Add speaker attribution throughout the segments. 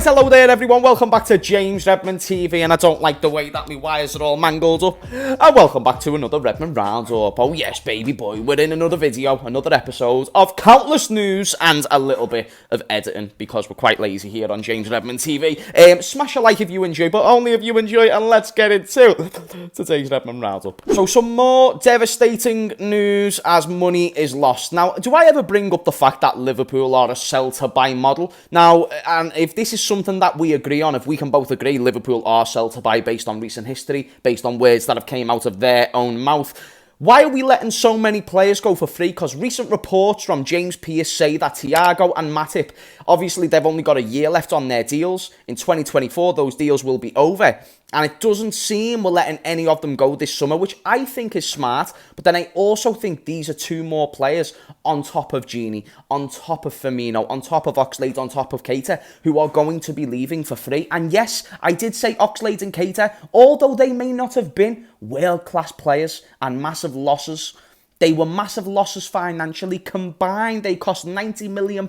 Speaker 1: Hello there everyone, welcome back to James Redmond TV, and I don't like the way that my wires are all mangled up. And welcome back to another Redmond Roundup. Oh yes, baby boy, we're in another video, another episode of countless news and a little bit of editing, because we're quite lazy here on James Redmond TV. Smash a like if you enjoy, but only if you enjoy, and let's get into today's Redmond Roundup. So some more devastating news as money is lost. Now, do I ever bring up the fact that Liverpool are a sell-to-buy model? Now, and if this is something that we agree on, if we can both agree Liverpool are sell-to-buy based on recent history, based on words that have came out of their own mouth, why are we letting so many players go for free? Because recent reports from James Pearce say that Thiago and Matip, obviously they've only got a year left on their deals. In 2024, those deals will be over. And it doesn't seem we're letting any of them go this summer, which I think is smart. But then I also think these are two more players on top of Gini, on top of Firmino, on top of Oxlade, on top of Keita, who are going to be leaving for free. And yes, I did say Oxlade and Keita, although they may not have been world-class players and massive losses, they were massive losses financially. Combined, they cost £90 million.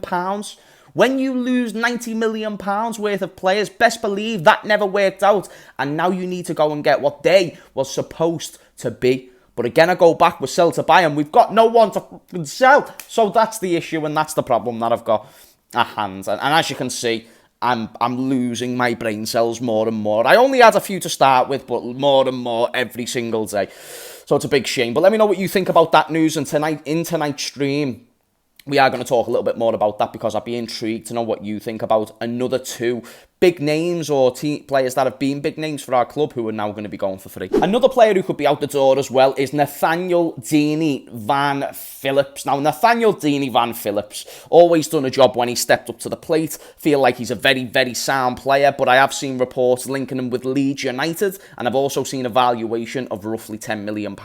Speaker 1: When you lose £90 million worth of players, best believe that never worked out. And now you need to go and get what they were supposed to be. But again, I go back, we're sell to buy, and we've got no one to sell. So that's the issue, and that's the problem that I've got at hand. And as you can see, I'm losing my brain cells more and more. I only had a few to start with, but more and more every single day. So it's a big shame. But let me know what you think about that news. And in tonight's stream, we are going to talk a little bit more about that, because I'd be intrigued to know what you think about another two big names or players that have been big names for our club who are now going to be going for free. Another player who could be out the door as well is Nathaniel Deeney Van Phillips. Now, Nathaniel Deeney Van Phillips, always done a job when he stepped up to the plate. Feel like he's a very, very sound player, but I have seen reports linking him with Leeds United, and I've also seen a valuation of roughly £10 million.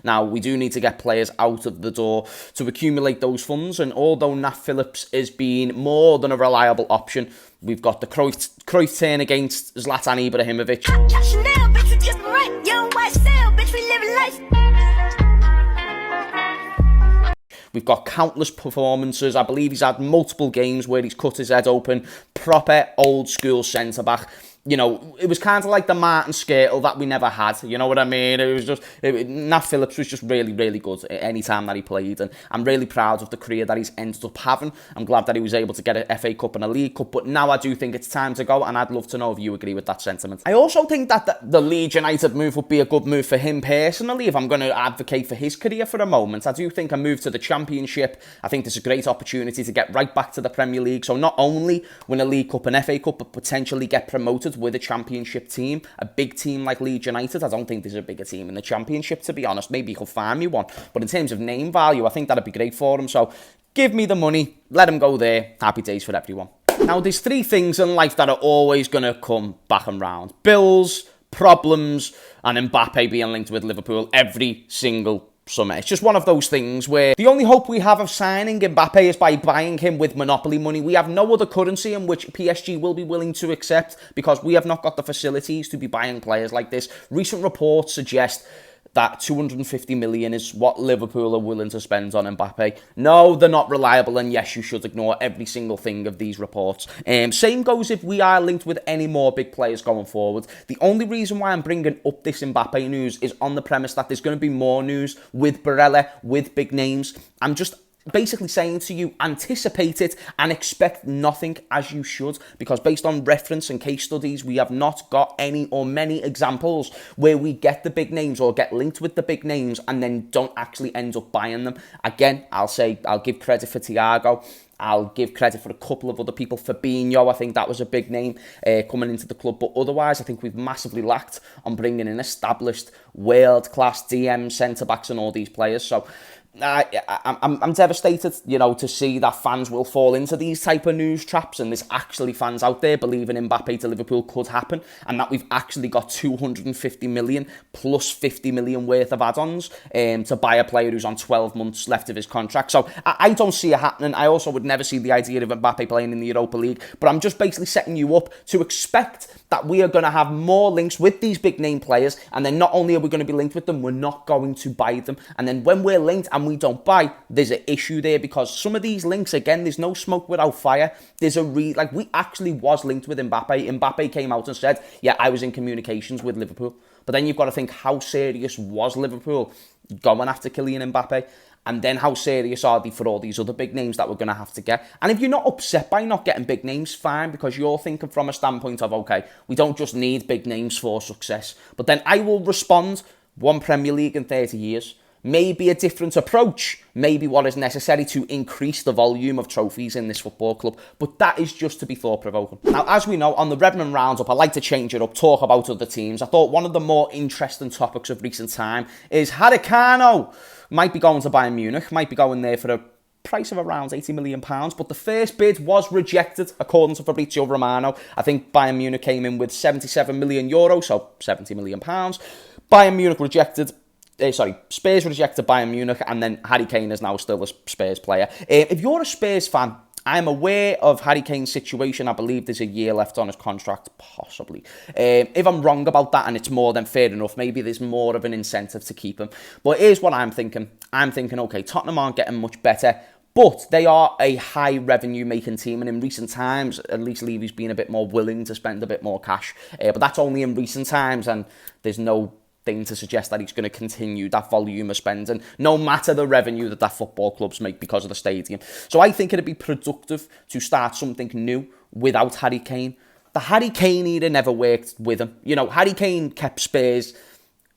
Speaker 1: Now, we do need to get players out of the door to accumulate those funds, and although Nat Phillips is being more than a reliable option, we've got the Cruyff turn against Zlatan Ibrahimovic. We've got countless performances. I believe he's had multiple games where he's cut his head open. Proper old school centre-back. You know, it was kind of like the Martin Skirtle that we never had. You know what I mean? It was just, Nat Phillips was just really, really good any time that he played. And I'm really proud of the career that he's ended up having. I'm glad that he was able to get an FA Cup and a League Cup. But now I do think it's time to go. And I'd love to know if you agree with that sentiment. I also think that the Leeds United move would be a good move for him personally. If I'm going to advocate for his career for a moment, I do think a move to the Championship, I think there's a great opportunity to get right back to the Premier League. So not only win a League Cup and FA Cup, but potentially get promoted with a Championship team, a big team like Leeds United. I don't think there's a bigger team in the Championship, to be honest. Maybe you could find me one, but in terms of name value, I think that'd be great for him. So give me the money, let him go there. Happy days for everyone. Now, there's three things in life that are always going to come back and round: bills, problems, and Mbappe being linked with Liverpool every single summer. It's just one of those things where the only hope we have of signing Mbappe is by buying him with monopoly money. We have no other currency in which PSG will be willing to accept, because we have not got the facilities to be buying players like this. Recent reports suggest that 250 million is what Liverpool are willing to spend on Mbappe. No, they're not reliable, and yes, you should ignore every single thing of these reports. Same goes if we are linked with any more big players going forward. The only reason why I'm bringing up this Mbappe news is on the premise that there's going to be more news with Barella, with big names. I'm just basically saying to you, anticipate it and expect nothing, as you should, because based on reference and case studies, we have not got any or many examples where we get the big names or get linked with the big names and then don't actually end up buying them. Again, I'll give credit for Thiago. I'll give credit for a couple of other people. Fabinho, I think that was a big name coming into the club. But otherwise, I think we've massively lacked on bringing in established world-class DM centre-backs and all these players. So I'm devastated, to see that fans will fall into these type of news traps, and there's actually fans out there believing Mbappe to Liverpool could happen, and that we've actually got 250 million plus 50 million worth of add-ons to buy a player who's on 12 months left of his contract. So I don't see it happening. I also would never see the idea of Mbappe playing in the Europa League, but I'm just basically setting you up to expect that we are going to have more links with these big name players, and then not only are we going to be linked with them, we're not going to buy them, and then when we're linked and we don't buy, there's an issue there, because some of these links, again, there's no smoke without fire. There's we actually was linked with Mbappe. Mbappe came out and said, yeah, I was in communications with Liverpool. But then you've got to think, how serious was Liverpool going after Kylian Mbappe? And then how serious are they for all these other big names that we're going to have to get? And if you're not upset by not getting big names, fine, because you're thinking from a standpoint of, okay, we don't just need big names for success. But then I will respond, one Premier League in 30 years. Maybe a different approach, maybe what is necessary to increase the volume of trophies in this football club. But that is just to be thought-provoking. Now, as we know, on the Redmond Roundup, I like to change it up, talk about other teams. I thought one of the more interesting topics of recent time is Harry might be going to Bayern Munich, might be going there for a price of around £80 million, but the first bid was rejected, according to Fabrizio Romano. I think Bayern Munich came in with €77 million, so £70 million. Bayern Munich rejected. Spurs rejected Bayern Munich, and then Harry Kane is now still a Spurs player. If you're a Spurs fan, I'm aware of Harry Kane's situation. I believe there's a year left on his contract, possibly. If I'm wrong about that and it's more than fair enough, maybe there's more of an incentive to keep him. But here's what I'm thinking. I'm thinking, okay, Tottenham aren't getting much better, but they are a high revenue making team, and in recent times, at least Levy's been a bit more willing to spend a bit more cash. But that's only in recent times, and there's no thing to suggest that he's going to continue that volume of spending, no matter the revenue that football clubs make because of the stadium. So I think it'd be productive to start something new without Harry Kane. The Harry Kane era never worked with him. You know, Harry Kane kept Spurs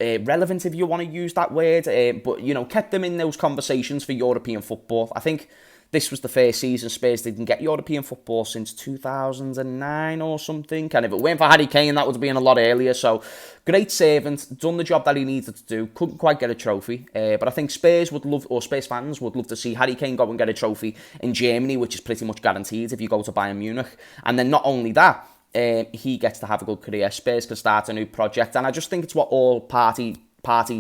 Speaker 1: relevant, if you want to use that word, but, you know, kept them in those conversations for European football. I think this was the first season Spurs didn't get European football since 2009 or something. And if it weren't for Harry Kane, that would have been a lot earlier. So, great servant, done the job that he needed to do. Couldn't quite get a trophy. But I think Spurs fans would love to see Harry Kane go and get a trophy in Germany, which is pretty much guaranteed if you go to Bayern Munich. And then not only that, he gets to have a good career. Spurs can start a new project. And I just think it's what all parties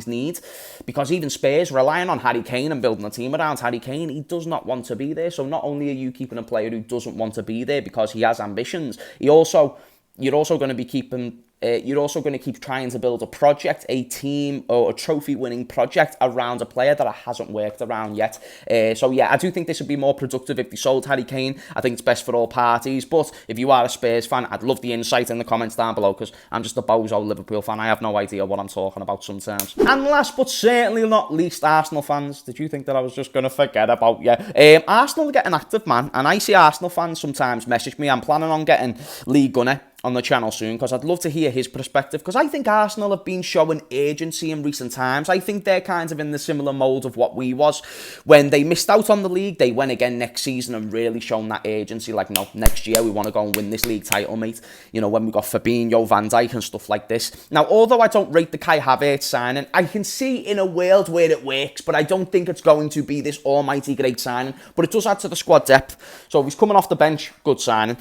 Speaker 1: need, because even Spurs relying on Harry Kane and building a team around Harry Kane, he does not want to be there. So not only are you keeping a player who doesn't want to be there because he has ambitions, you're also going to be keeping. You're also going to keep trying to build a project, a team, or a trophy-winning project around a player that hasn't worked around yet. So yeah, I do think this would be more productive if they sold Harry Kane. I think it's best for all parties. But if you are a Spurs fan, I'd love the insight in the comments down below, because I'm just a bozo Liverpool fan. I have no idea what I'm talking about sometimes. And last but certainly not least, Arsenal fans. Did you think that I was just going to forget about you? Arsenal are getting active, man. And I see Arsenal fans sometimes message me. I'm planning on getting Lee Gunner on the channel soon, because I'd love to hear his perspective, because I think Arsenal have been showing agency in recent times. I think they're kind of in the similar mould of what we was when they missed out on the league. They went again next season and really shown that agency, like, no, next year we want to go and win this league title, mate. You know, when we got Fabinho, Van Dijk and stuff like this. Now, although I don't rate the Kai Havertz signing, I can see in a world where it works, but I don't think it's going to be this almighty great signing. But it does add to the squad depth. So if he's coming off the bench, good signing.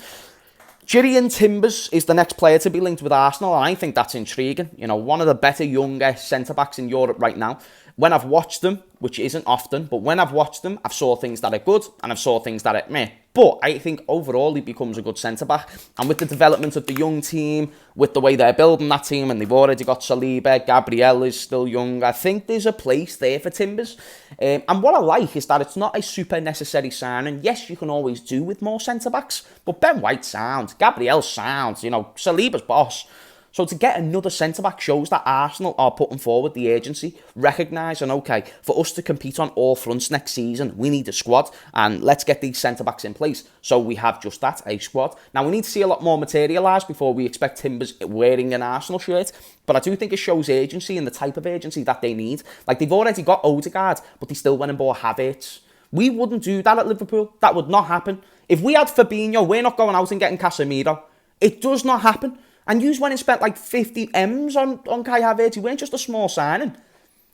Speaker 1: Jurrien Timbers is the next player to be linked with Arsenal, and I think that's intriguing. You know, one of the better younger centre-backs in Europe right now. When I've watched them, which isn't often, but when I've watched them, I've saw things that are good, and I've saw things that are meh. But I think overall he becomes a good centre-back. And with the development of the young team, with the way they're building that team, and they've already got Saliba, Gabriel is still young, I think there's a place there for Timbers. And what I like is that it's not a super necessary signing. Yes, you can always do with more centre-backs, but Ben White sounds, Gabriel sounds, you know, Saliba's boss. So to get another centre-back shows that Arsenal are putting forward the agency, recognising, okay, for us to compete on all fronts next season, we need a squad, and let's get these centre-backs in place. So we have just that, a squad. Now, we need to see a lot more materialise before we expect Timbers wearing an Arsenal shirt, but I do think it shows agency and the type of agency that they need. Like, they've already got Odegaard, but they still went and bought Havertz. We wouldn't do that at Liverpool. That would not happen. If we had Fabinho, we're not going out and getting Casemiro. It does not happen. And you went and spent like 50 M's on Kai Havertz. He weren't just a small signing.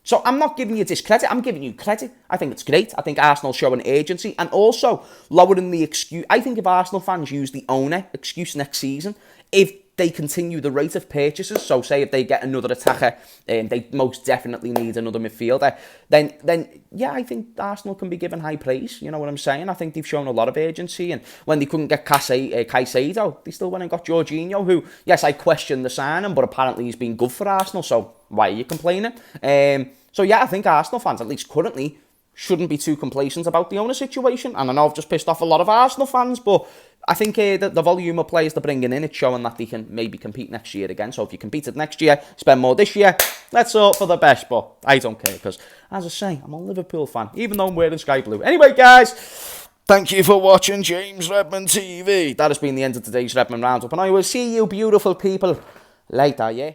Speaker 1: So I'm not giving you discredit. I'm giving you credit. I think it's great. I think Arsenal showing agency, and also lowering the excuse. I think if Arsenal fans use the owner excuse next season, if they continue the rate of purchases, so say if they get another attacker, they most definitely need another midfielder, then yeah, I think Arsenal can be given high praise. You know what I'm saying? I think they've shown a lot of agency, and when they couldn't get Caicedo, they still went and got Jorginho, who, yes, I question the signing, but apparently he's been good for Arsenal, so why are you complaining? So yeah, I think Arsenal fans, at least currently, shouldn't be too complacent about the owner situation. And I know I've just pissed off a lot of Arsenal fans, but I think the volume of players they're bringing in, it's showing that they can maybe compete next year again. So if you competed next year, spend more this year, let's hope for the best. But I don't care because, as I say, I'm a Liverpool fan, even though I'm wearing sky blue. Anyway, guys, thank you for watching James Redmond TV. That has been the end of today's Redmond Roundup, and I will see you beautiful people later, yeah?